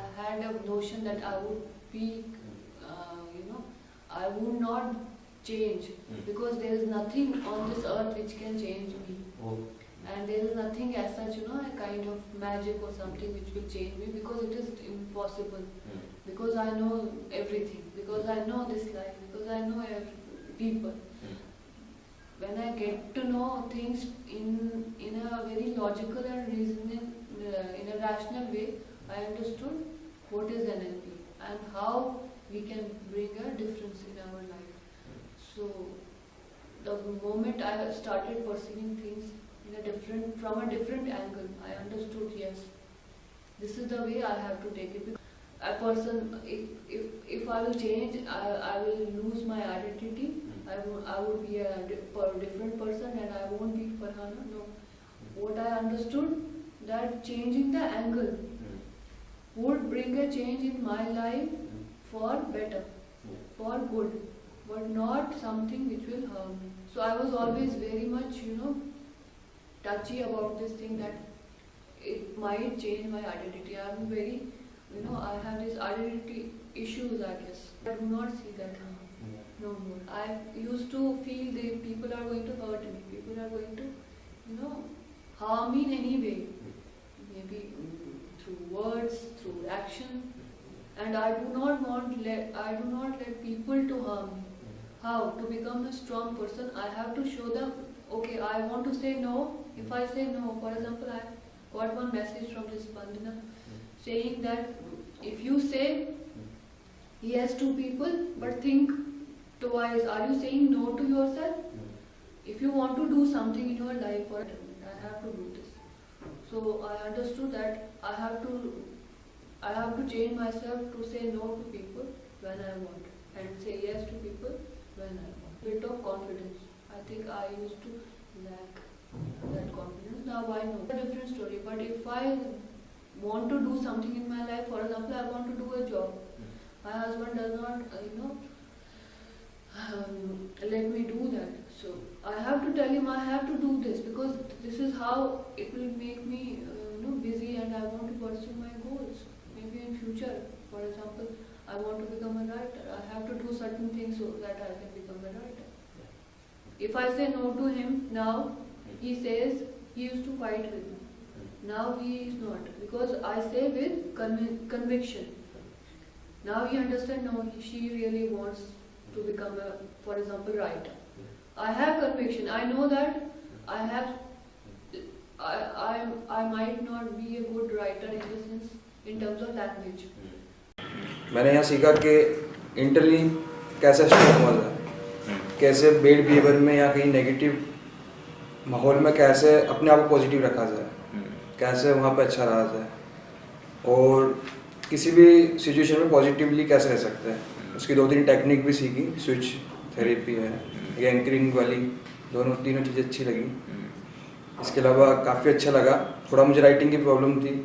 I had a notion that I would be, I would not change because there is nothing on this earth which can change me. And there is nothing as such, a kind of magic or something which will change me because it is impossible. Because I know everything, because I know this life, because I know people. When I get to know things in a very logical and reasoning, in a rational way, I understood what is NLP and how we can bring a difference in our life. So the moment I started perceiving things from a different angle, I understood, yes, this is the way I have to take it. A person, if I will change, I will lose my identity. I would be a different person and I won't be Farhana. No. What I understood, that changing the angle would bring a change in my life for better, for good, but not something which will harm me. So I was always very much, touchy about this thing that it might change my identity. I am very, I have these identity issues, I guess. I do not see that no more. I used to feel that people are going to hurt me, people are going to, harm me in any way, maybe through words, through action, and I do not let people to harm me. How? To become a strong person, I have to show them, okay, I want to say no. If I say no, for example, I got one message from this Bandhana saying that if you say yes to people, but think twice, are you saying no to yourself? If you want to do something in your life, I have to do this. So I understood that I have to change myself to say no to people when I want and say yes to people when I want. Bit of confidence. I think I used to lack that confidence. Now I know. A different story. But if I want to do something in my life, for example, I want to do a job. My husband does not, let me do that. So I have to tell him I have to do this because this is how it will make me, busy, and I want to pursue my goals. Maybe in future, for example, I want to become a writer. I have to do certain things so that I can become a writer. If I say no to him now, he says he used to fight with me. Now he is not, because I say with conviction. Now he understands, no, she really wants to become a, for example, writer. I have conviction. I know that I might not be a good writer in the sense, in terms of language. मैंने यहाँ सीखा कि इंटरली कैसे strong हुआ था, कैसे bed behaviour में या कहीं नेगेटिव माहौल में कैसे अपने आप को पॉजिटिव रखा जाए, कैसे वहाँ पे अच्छा रहा जाए और किसी भी सिचुएशन में पॉजिटिवली कैसे रह सकते हैं। उसकी 2-3 टेक्निक भी सीखी, स्विच थेरेपी है, ये एंकरिंग वाली, तीनों चीज़ें अच्छी लगी। इसके अलावा काफ़ी अच्छा लगा, थोड़ा मुझे राइटिंग की प्रॉब्लम थी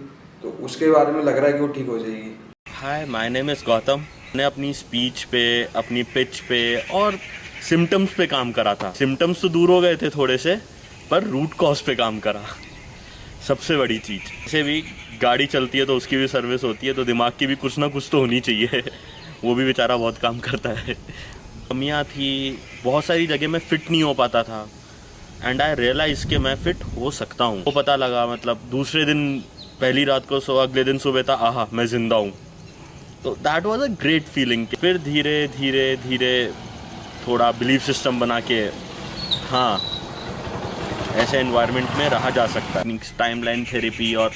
तो उसके बारे में लग रहा है कि वो ठीक हो जाएगी। हाय, माय नेम इज़ गौतम। मैंने अपनी स्पीच पे, अपनी पिच पे और सिम्टम्स पे काम करा था। सिम्टम्स तो दूर हो गए थे थोड़े से, पर रूट कॉज पे काम करा, सबसे बड़ी चीज़। जैसे भी गाड़ी चलती है तो उसकी भी सर्विस होती है, तो दिमाग की भी कुछ ना कुछ तो होनी चाहिए। वो भी बेचारा बहुत काम करता है। कमियाँ थी, बहुत सारी जगह मैं फ़िट नहीं हो पाता था एंड आई रियलाइज़ कि मैं फ़िट हो सकता हूँ। वो पता लगा, मतलब दूसरे दिन पहली रात को सो, अगले दिन सुबह था, आहा मैं ज़िंदा हूँ। तो that was a great feeling. फिर धीरे धीरे धीरे थोड़ा बिलीफ सिस्टम बना के, हाँ, ऐसे एनवायरनमेंट में रहा जा सकता है। टाइमलाइन थेरेपी और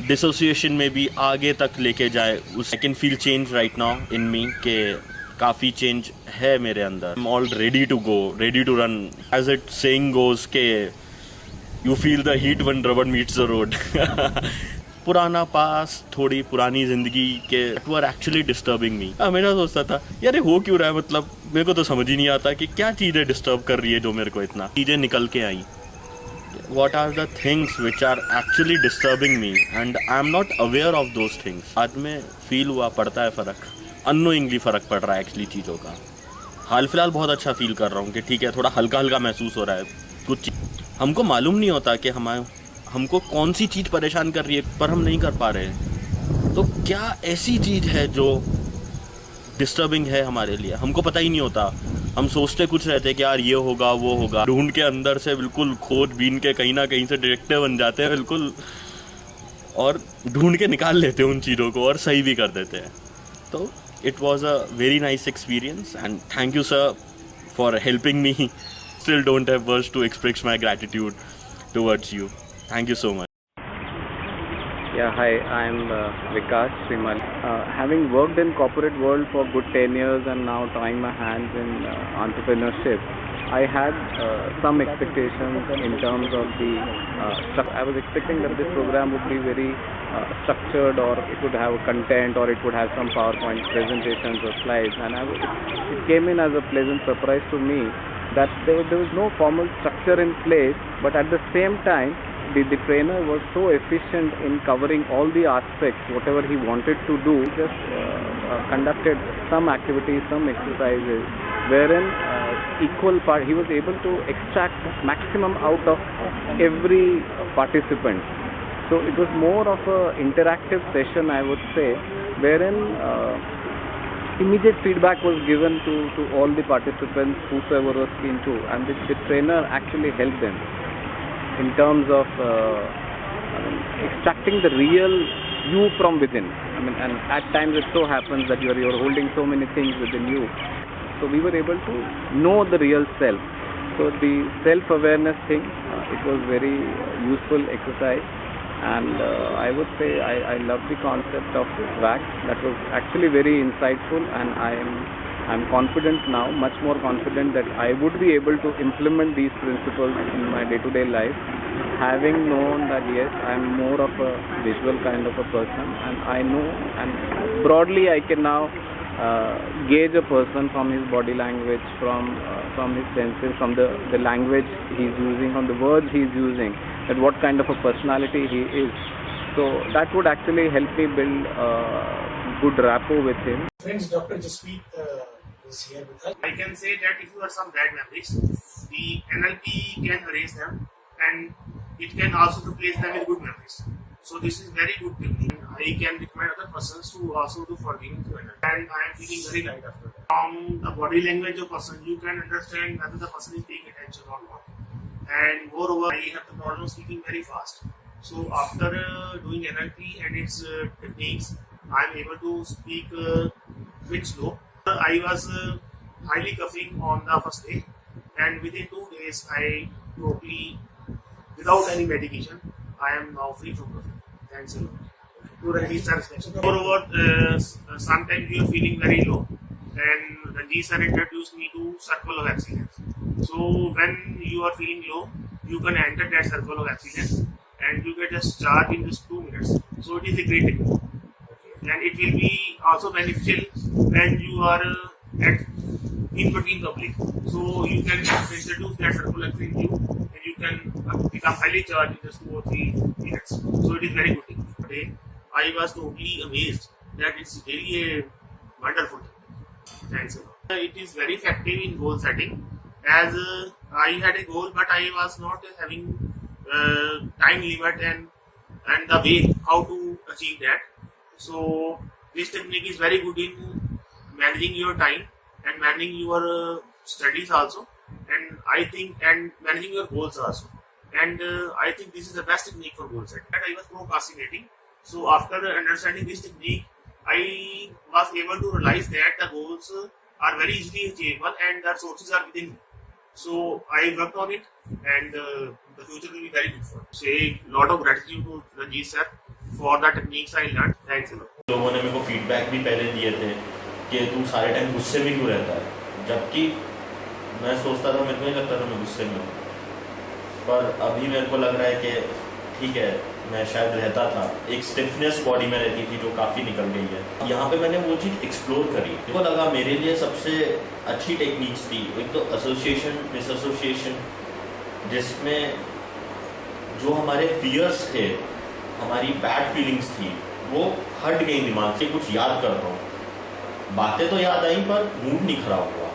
डिसोसिएशन में भी आगे तक लेके जाए। उस I can feel change right now in me के काफ़ी चेंज है मेरे अंदर। I am all ready to go, ready to run, as it saying goes के you feel the heat when rubber meets the road. पुराना pass, थोड़ी पुरानी ज़िंदगी के वर एक्चुअली डिस्टर्बिंग मी। हमेशा सोचता था यार ये हो क्यों रहा है, मतलब मेरे को तो समझ ही नहीं आता कि क्या चीज़ें डिस्टर्ब कर रही है जो मेरे को इतना। चीज़ें निकल के आई, what are the things which are actually disturbing me and I am not aware of those things। आज में फील हुआ, पड़ता है फ़र्क, अननोइंगली फ़र्क पड़ रहा है एक्चुअली चीज़ों का। हाल फिलहाल बहुत अच्छा फील कर रहा हूँ कि ठीक है, थोड़ा हल्का हल्का महसूस हो रहा है। कुछ हमको मालूम नहीं होता कि हमको कौन सी चीज़ परेशान कर रही है, पर हम नहीं कर पा रहे हैं। तो क्या ऐसी चीज़ है जो डिस्टर्बिंग है हमारे लिए, हमको पता ही नहीं होता। हम सोचते कुछ रहते कि यार ये होगा वो होगा, ढूंढ के अंदर से बिल्कुल खोज बीन के कहीं ना कहीं से डिटेक्टिव बन जाते हैं बिल्कुल, और ढूंढ के निकाल लेते हैं उन चीज़ों को और सही भी कर देते हैं। तो it was a very nice experience and thank you sir for helping me. Still don't have words to express my gratitude towards you. Thank you so much. Yeah, hi, I'm Vikas Srimal. Having worked in corporate world for good 10 years and now trying my hands in entrepreneurship, I had some expectations in terms of the I was expecting that this program would be very structured, or it would have content, or it would have some PowerPoint presentations or slides, and it came in as a pleasant surprise to me that there was no formal structure in place, but at the same time the trainer was so efficient in covering all the aspects, whatever he wanted to do. He just conducted some activities, some exercises, wherein equal part he was able to extract maximum out of every participant. So it was more of a interactive session, I would say, wherein immediate feedback was given to all the participants, whosoever was keen to, and the trainer actually helped them in terms of extracting the real you from within. And at times it so happens that you're holding so many things within you. So we were able to know the real self. So the self-awareness thing, it was very useful exercise, and I would say I love the concept of wax. That was actually very insightful, and I'm confident now, much more confident, that I would be able to implement these principles in my day-to-day life, having known that yes, I'm more of a visual kind of a person, and I know, and broadly I can now gauge a person from his body language, from his senses, from the language he's using, from the words he's using, that what kind of a personality he is. So that would actually help me build good rapport with him. Friends, Dr. Jaspreet is here with us. I can say that if you have some bad memories, the NLP can erase them, and it can also replace them with good memories. So this is very good technique. I can recommend other persons to also do forgiving through NLP, and I am feeling very light after that. From the body language of person, you can understand whether the person is paying attention or not. And moreover, I have the problem of speaking very fast. So after doing NLP and its techniques, I am able to speak bit slow. I was highly coughing on the first day, and within 2 days, I totally, without any medication, I am now free from coughing. Thanks a lot. To Ranjit sir, moreover, sometimes you are feeling very low, and Ranjit sir introduced me to circle of excellence. So when you are feeling low, you can enter that circle of excellence, and you get just charge in just 2 minutes. So it is a great technique, and it will be also beneficial when you are in between public. So you can introduce that circle of excellence in you, and you can become highly charged in just 2 or 3 minutes. So it is very good technique. Today, I was totally amazed that it's really a wonderful technique. Thanks a lot. It is very effective in goal setting, as I had a goal, but I was not having time limit and the way how to achieve that. So this technique is very good in managing your time and managing your studies also, and I think, and managing your goals also. And I think this is the best technique for goal setting. And I was procrastinating. So after understanding this technique, I was able to realize that the goals are very easily achievable and the resources are within me. So I worked on it, and the future will be very good for me. Say a lot of gratitude to Ranjit sir for the techniques I learned. Thanks a lot. लोगों ने मेरे को feedback भी पहले दिए थे कि तू सारे टाइम गुस्से में क्यों रहता है, जबकि मैं सोचता था, मेरे को नहीं लगता था मैं गुस्से में हूँ, पर अभी मेरे को लग रहा है कि ठीक है, मैं शायद रहता था। एक स्टिफनेस बॉडी में रहती थी जो काफ़ी निकल गई है। यहाँ पे मैंने वो चीज़ एक्सप्लोर करी, मेरे को लगा मेरे लिए सबसे अच्छी टेक्निक्स थी एक तो एसोसिएशन डिसएसोसिएशन, जिसमें जो हमारे फियर्स थे, हमारी बैड फीलिंग्स थी, वो हट गई दिमाग से। कुछ याद कर रहा हूँ, बातें तो याद आई पर मूड नहीं खराब हुआ।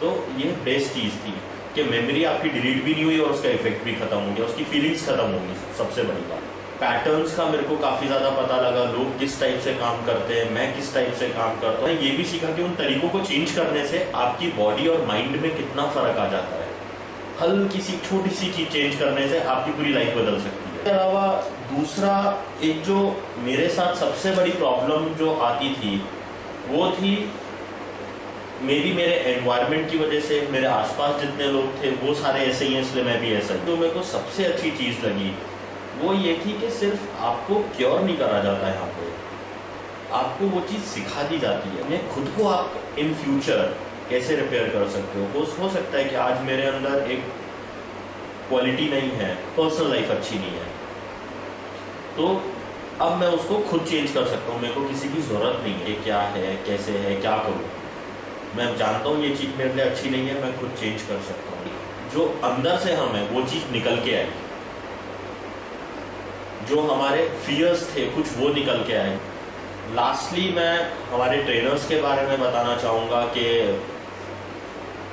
तो ये बेस्ट चीज़ थी कि मेमोरी आपकी डिलीट भी नहीं हुई और उसका इफेक्ट भी खत्म हो गया, उसकी फीलिंग्स खत्म हो गई, सबसे बड़ी बात। पैटर्न्स का मेरे को काफ़ी ज़्यादा पता लगा, लोग किस टाइप से काम करते हैं, मैं किस टाइप से काम करता हूँ। ये भी सीखा कि उन तरीकों को चेंज करने से आपकी बॉडी और माइंड में कितना फ़र्क आ जाता है। हल्की सी छोटी सी चीज़ चेंज करने से आपकी पूरी लाइफ बदल सकती है। इसके अलावा दूसरा एक जो मेरे साथ सबसे बड़ी प्रॉब्लम जो आती थी वो थी मेरे एनवायरनमेंट की वजह से। मेरे आसपास जितने लोग थे वो सारे ऐसे ही हैं, इसलिए मैं भी ऐसा ही। तो मेरे को सबसे अच्छी चीज़ लगी वो ये थी कि सिर्फ आपको क्योर नहीं करा जाता है, यहाँ पे आपको वो चीज़ सिखा दी जाती है। मैं खुद को आप इन फ्यूचर कैसे रिपेयर कर सकते हो। हो सकता है कि आज मेरे अंदर एक क्वालिटी नहीं है, पर्सनल लाइफ अच्छी नहीं है, तो अब मैं उसको खुद चेंज कर सकता हूँ। मेरे को किसी की ज़रूरत नहीं है क्या है, कैसे है, क्या करूँ। मैं जानता हूँ ये चीज़ मेरे लिए अच्छी नहीं है, मैं खुद चेंज कर सकता हूँ। जो अंदर से हम है वो चीज़ निकल के आएगी, जो हमारे फियर्स थे कुछ वो निकल के आए। लास्टली मैं हमारे ट्रेनर्स के बारे में बताना चाहूँगा कि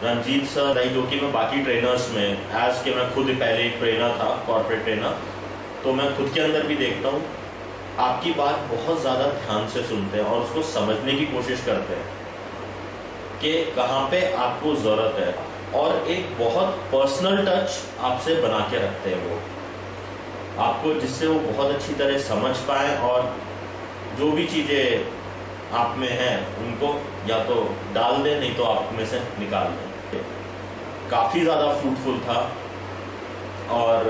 रंजीत सर जो कि मैं बाकी ट्रेनर्स में एज के मैं खुद पहले एक ट्रेनर था, कॉर्पोरेट ट्रेनर, तो मैं खुद के अंदर भी देखता हूँ आपकी बात बहुत ज़्यादा ध्यान से सुनते हैं और उसको समझने की कोशिश करते हैं कि कहाँ पे आपको ज़रूरत है, और एक बहुत पर्सनल टच आपसे बना के रखते हैं वो आपको, जिससे वो बहुत अच्छी तरह समझ पाएँ और जो भी चीज़ें आप में हैं उनको या तो डाल दें, नहीं तो आप में से निकाल दें। काफ़ी ज़्यादा फ्रूटफुल था और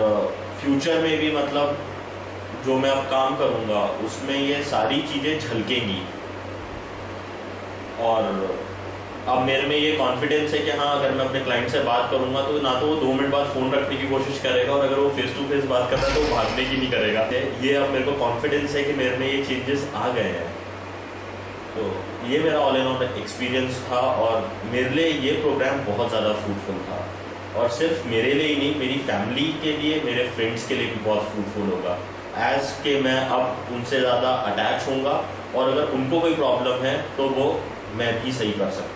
फ्यूचर में भी मतलब जो मैं अब काम करूँगा उसमें ये सारी चीज़ें झलकेंगी। और अब मेरे में ये कॉन्फिडेंस है कि हाँ, अगर मैं अपने क्लाइंट से बात करूँगा तो ना तो वो 2 मिनट बाद फ़ोन रखने की कोशिश करेगा, और अगर वो फेस टू फेस बात करता है तो वो भागने की नहीं करेगा। ये अब मेरे को कॉन्फिडेंस है कि मेरे में ये चेंजेस आ गए हैं। तो ये मेरा ऑल इन ऑल एक्सपीरियंस था और मेरे लिए ये प्रोग्राम बहुत ज़्यादा फ्रूटफुल था, और सिर्फ मेरे लिए ही नहीं, मेरी फैमिली के लिए, मेरे फ्रेंड्स के लिए भी बहुत फ्रूटफुल होगा। एज के मैं अब उनसे ज़्यादा अटैच होऊंगा और अगर उनको कोई प्रॉब्लम है तो वो मैं भी सही कर सकता हूँ।